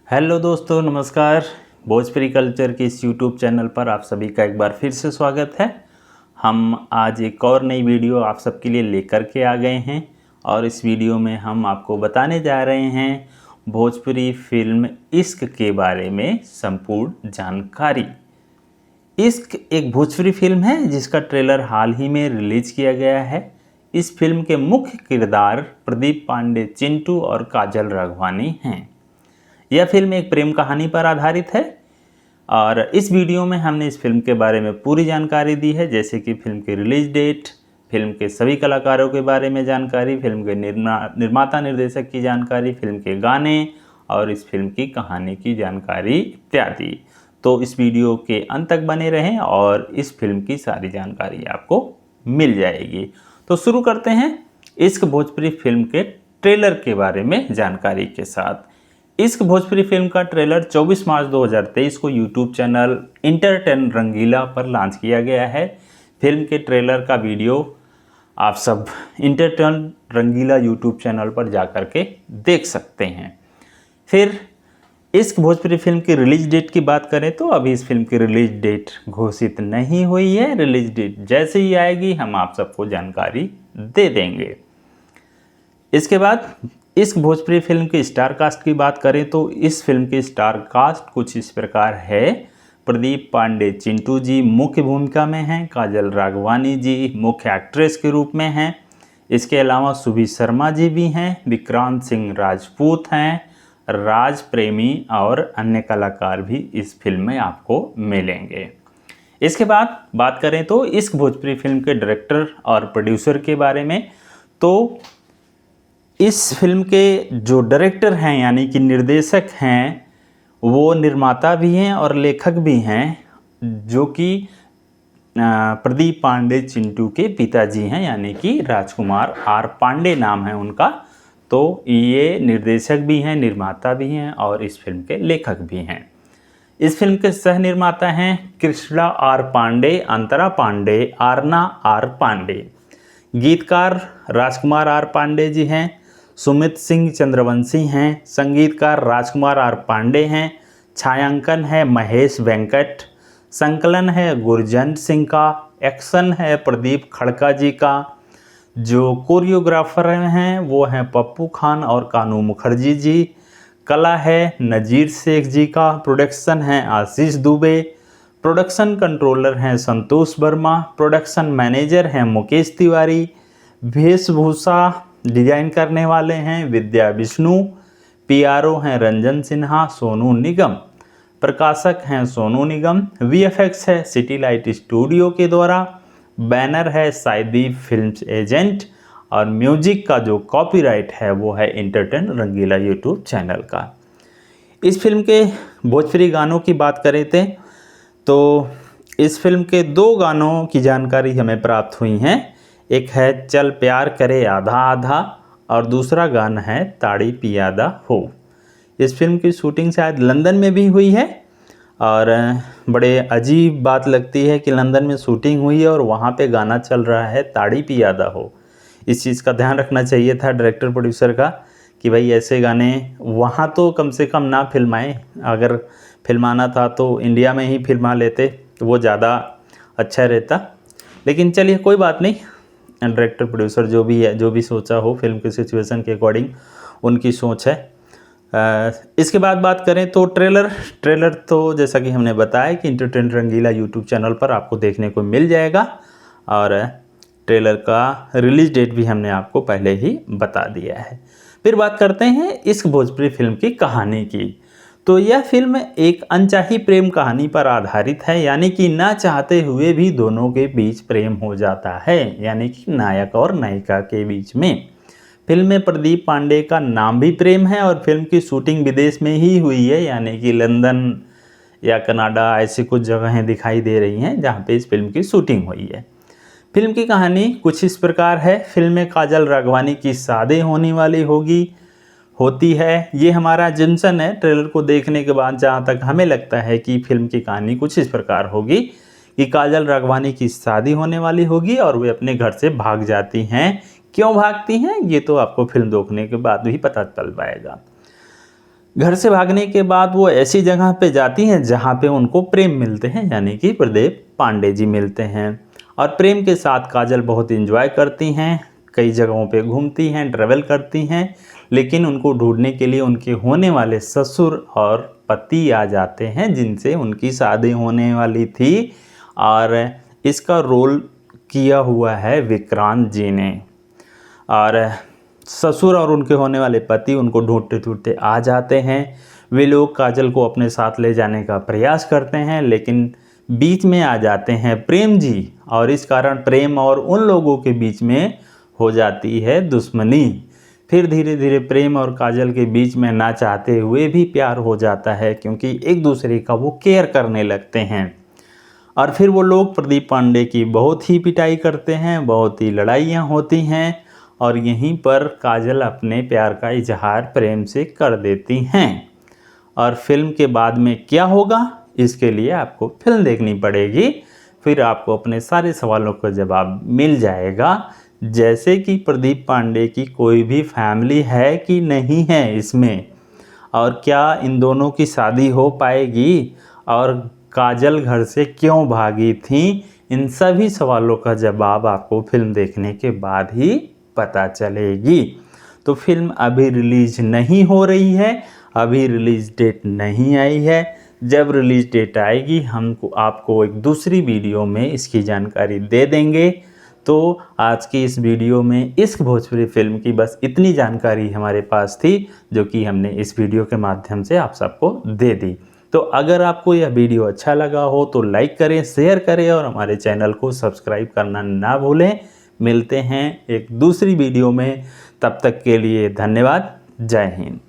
Hello दोस्तों, नमस्कार। Bhojpuri culture के इस यूट्यूब चैनल पर आप सभी का एक बार फिर से स्वागत है। हम आज एक और नई वीडियो आप सबके लिए लेकर के आ गए हैं और इस वीडियो में हम आपको बताने जा रहे हैं भोजपुरी फिल्म इश्क के बारे में संपूर्ण जानकारी। इश्क एक भोजपुरी फिल्म है जिसका ट्रेलर हाल ही में रिलीज किया गया है। इस फिल्म के मुख्य किरदार प्रदीप पांडे, चिंटू और काजल राघवानी हैं। यह फिल्म एक प्रेम कहानी पर आधारित है और इस वीडियो में हमने इस फिल्म के बारे में पूरी जानकारी दी है, जैसे कि फिल्म की रिलीज डेट, फिल्म के सभी कलाकारों के बारे में जानकारी, फिल्म के निर्माता निर्देशक की जानकारी, फिल्म के गाने और इस फिल्म की कहानी की जानकारी इत्यादि। तो इस वीडियो के अंत तक बने रहें और इस फिल्म की सारी जानकारी आपको मिल जाएगी। तो शुरू करते हैं इश्क भोजपुरी फिल्म के ट्रेलर के बारे में जानकारी के साथ। इश्क भोजपुरी फिल्म का ट्रेलर 24 मार्च 2023 को यूट्यूब चैनल इंटरटेन रंगीला पर लॉन्च किया गया है। फिल्म के ट्रेलर का वीडियो आप सब इंटरटेन रंगीला यूट्यूब चैनल पर जाकर के देख सकते हैं। फिर इश्क भोजपुरी फिल्म की रिलीज डेट की बात करें तो अभी इस फिल्म की रिलीज डेट घोषित नहीं हुई है। रिलीज डेट जैसे ही आएगी हम आप सबको जानकारी दे देंगे। इसके बाद इश्क भोजपुरी फिल्म की स्टार कास्ट की बात करें तो इस फिल्म की स्टार कास्ट कुछ इस प्रकार है। प्रदीप पांडे चिंटू जी मुख्य भूमिका में हैं, काजल राघवानी जी मुख्य एक्ट्रेस के रूप में हैं। इसके अलावा सुभी शर्मा जी भी हैं, विक्रांत सिंह राजपूत हैं, राज प्रेमी और अन्य कलाकार भी इस फिल्म में आपको मिलेंगे। इसके बाद बात करें तो इश्क भोजपुरी फिल्म के डायरेक्टर और प्रोड्यूसर के बारे में, तो इस फिल्म के जो डायरेक्टर हैं यानी कि निर्देशक हैं वो निर्माता भी हैं और लेखक भी हैं, जो कि प्रदीप पांडे चिंटू के पिताजी हैं यानी कि राजकुमार आर पांडे नाम है उनका। तो ये निर्देशक भी हैं, निर्माता भी हैं और इस फिल्म के लेखक भी हैं। इस फिल्म के सह निर्माता हैं कृष्णा आर पांडे, अंतरा पांडे, आरना आर पांडे। गीतकार राजकुमार आर पांडे जी हैं, सुमित सिंह चंद्रवंशी हैं, संगीतकार राजकुमार आर पांडे हैं, छायांकन है महेश वेंकट, संकलन है गुरजंत सिंह का, एक्शन है प्रदीप खड़का जी का, जो कोरियोग्राफर हैं वो हैं पप्पू खान और कानू मुखर्जी जी, कला है नजीर शेख जी का, प्रोडक्शन है आशीष दुबे, प्रोडक्शन कंट्रोलर हैं संतोष वर्मा, प्रोडक्शन मैनेजर हैं मुकेश तिवारी, वेशभूषा डिजाइन करने वाले हैं विद्या विष्णु, पीआरओ हैं रंजन सिन्हा, सोनू निगम, प्रकाशक हैं सोनू निगम, वीएफएक्स है सिटी लाइट स्टूडियो के द्वारा, बैनर है साइदी फिल्म्स एजेंट और म्यूजिक का जो कॉपीराइट है वो है इंटरटेन रंगीला यूट्यूब चैनल का। इस फिल्म के भोजपुरी गानों की बात करें थे तो इस फिल्म के 2 गानों की जानकारी हमें प्राप्त हुई हैं। एक है चल प्यार करे आधा आधा और दूसरा गाना है ताड़ी पियादा हो। इस फिल्म की शूटिंग शायद लंदन में भी हुई है और बड़े अजीब बात लगती है कि लंदन में शूटिंग हुई है और वहाँ पे गाना चल रहा है ताड़ी पियादा हो। इस चीज़ का ध्यान रखना चाहिए था डायरेक्टर प्रोड्यूसर का कि भाई ऐसे गाने वहाँ तो कम से कम ना फिल्माएं, अगर फिल्माना था तो इंडिया में ही फिल्मा लेते तो वो ज़्यादा अच्छा रहता। लेकिन चलिए कोई बात नहीं, डायरेक्टर प्रोड्यूसर जो भी है, जो भी सोचा हो फिल्म की सिचुएशन के अकॉर्डिंग उनकी सोच है। इसके बाद बात करें तो ट्रेलर तो जैसा कि हमने बताया कि इंटरटेन रंगीला यूट्यूब चैनल पर आपको देखने को मिल जाएगा और ट्रेलर का रिलीज डेट भी हमने आपको पहले ही बता दिया है। फिर बात करते हैं इश्क भोजपुरी फिल्म की कहानी की। तो यह फिल्म एक अनचाही प्रेम कहानी पर आधारित है, यानी कि ना चाहते हुए भी दोनों के बीच प्रेम हो जाता है, यानी कि नायक और नायिका के बीच में। फिल्म में प्रदीप पांडे का नाम भी प्रेम है और फिल्म की शूटिंग विदेश में ही हुई है, यानी कि लंदन या कनाडा ऐसी कुछ जगहें दिखाई दे रही हैं जहाँ पे इस फिल्म की शूटिंग हुई है। फिल्म की कहानी कुछ इस प्रकार है। फिल्म में काजल राघवानी की शादी होने वाली होती है, ये हमारा जंक्शन है। ट्रेलर को देखने के बाद जहाँ तक हमें लगता है कि फिल्म की कहानी कुछ इस प्रकार होगी कि काजल राघवानी की शादी होने वाली होगी और वे अपने घर से भाग जाती हैं। क्यों भागती हैं ये तो आपको फिल्म देखने के बाद ही पता चल पाएगा। घर से भागने के बाद वो ऐसी जगह पे जाती हैं जहाँ पे उनको प्रेम मिलते हैं, यानी कि प्रदीप पांडे जी मिलते हैं। और प्रेम के साथ काजल बहुत एंजॉय करती हैं, कई जगहों पे घूमती हैं, ट्रैवल करती हैं, लेकिन उनको ढूंढने के लिए उनके होने वाले ससुर और पति आ जाते हैं जिनसे उनकी शादी होने वाली थी। और इसका रोल किया हुआ है विक्रांत जी ने। और ससुर और उनके होने वाले पति उनको ढूंढते ढूंढते आ जाते हैं। वे लोग काजल को अपने साथ ले जाने का प्रयास करते हैं, लेकिन बीच में आ जाते हैं प्रेम जी, और इस कारण प्रेम और उन लोगों के बीच में हो जाती है दुश्मनी। फिर धीरे धीरे प्रेम और काजल के बीच में ना चाहते हुए भी प्यार हो जाता है, क्योंकि एक दूसरे का वो केयर करने लगते हैं। और फिर वो लोग प्रदीप पांडे की बहुत ही पिटाई करते हैं, बहुत ही लड़ाइयाँ होती हैं, और यहीं पर काजल अपने प्यार का इजहार प्रेम से कर देती हैं। और फिल्म के बाद में क्या होगा, इसके लिए आपको फिल्म देखनी पड़ेगी, फिर आपको अपने सारे सवालों का जवाब मिल जाएगा। जैसे कि प्रदीप पांडे की कोई भी फैमिली है कि नहीं है इसमें, और क्या इन दोनों की शादी हो पाएगी, और काजल घर से क्यों भागी थी, इन सभी सवालों का जवाब आपको फिल्म देखने के बाद ही पता चलेगी। तो फिल्म अभी रिलीज नहीं हो रही है, अभी रिलीज डेट नहीं आई है। जब रिलीज डेट आएगी हमको आपको एक दूसरी वीडियो में इसकी जानकारी दे देंगे। तो आज की इस वीडियो में इस भोजपुरी फिल्म की बस इतनी जानकारी हमारे पास थी, जो कि हमने इस वीडियो के माध्यम से आप सबको दे दी। तो अगर आपको यह वीडियो अच्छा लगा हो तो लाइक करें, शेयर करें और हमारे चैनल को सब्सक्राइब करना ना भूलें। मिलते हैं एक दूसरी वीडियो में, तब तक के लिए धन्यवाद। जय हिंद।